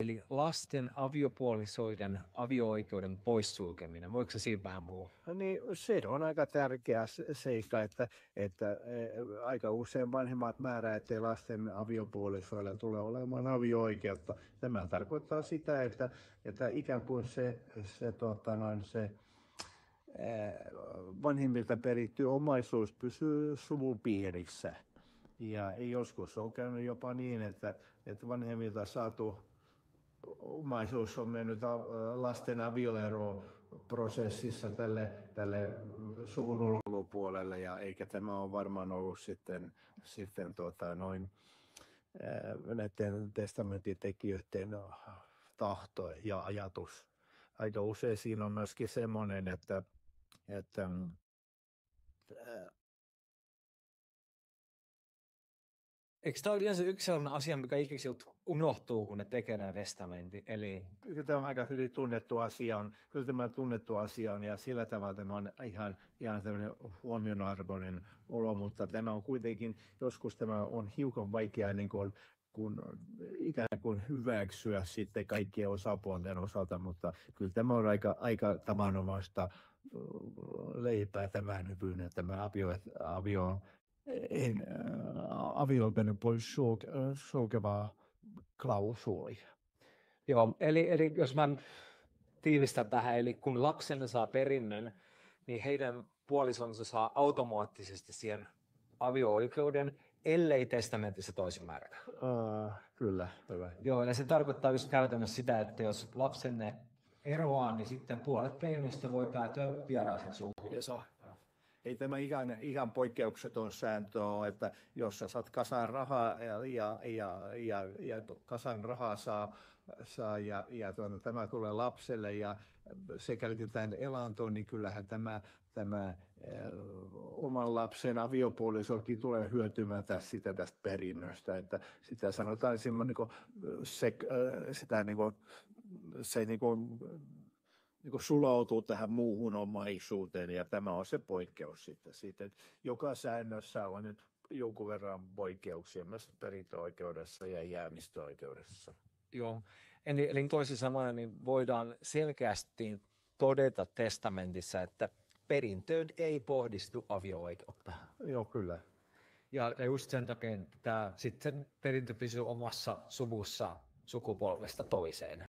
Eli lasten aviopuolisoiden avio-oikeuden poissulkeminen. Voiko se siinä vähän puhua? Niin se on aika tärkeä seikka, että aika usein vanhemmat määrää, ettei lasten aviopuolisoilla tule olemaan avio-oikeutta. Tämä tarkoittaa sitä, että ikään kuin se vanhemmilta peritty omaisuus pysyy suvun piirissä. Ja joskus on käynyt jopa niin, että vanhemmilta saatu omaisuus on mennyt lasten avioeroprosessissa tälle suvun ulkopuolelle, ja eikä tämä ole varmaan ollut sitten näiden testamentitekijöiden tahto ja ajatus. Aika usein siinä on myöskin semmoinen, että Eikö tämä ole yleensä yksi sellainen asia, mikä ikäisiltä unohtuu, kun ne tekee nämä testamentin? Eli kyllä tämä on aika hyvin tunnettu asia, ja sillä tavalla tämä on ihan tämmöinen huomionarvoinen olo, mutta tämä on kuitenkin, joskus tämä on hiukan vaikea niin kun ikään kuin hyväksyä sitten kaikkien osapuolten osalta, mutta kyllä tämä on aika tavanomaista leipää tämä nykyinen, tämä avioiden pois sulkeva klausuli. joo, eli jos mä tiivistän tähän, eli kun lapsenne saa perinnön, niin heidän puolisonsa saa automaattisesti siihen avio-oikeuden, ellei testamentissa toisin määrätä. Kyllä, hyvä. Joo, ja se tarkoittaa just käytännössä sitä, että jos lapsenne eroaa, niin sitten puolet perinnöstä voi päätyä vieraaseen sukuun. Ei tämä ihan poikkeukseton sääntö ole, että jos sä saat kasan rahaa ja kasan rahaa saa tämä tulee lapselle ja se käytetään elantoon, niin kyllähän tämä oman lapsen aviopuolisokin tulee hyötymään tästä perinnöstä, että sitä sanotaan semmoinen se sulautuu tähän muuhun omaisuuteen, ja tämä on se poikkeus sitten. Joka säännössä on nyt jonkun verran poikkeuksia myös perintöoikeudessa ja jäämistöoikeudessa. Joo, eli toisin sanoen niin voidaan selkeästi todeta testamentissa, että perintöön ei pohdistu avio-oikeutta. Joo, kyllä. Ja just sen takia, että sitten perintö pysyy omassa suvussa sukupolvesta toiseen.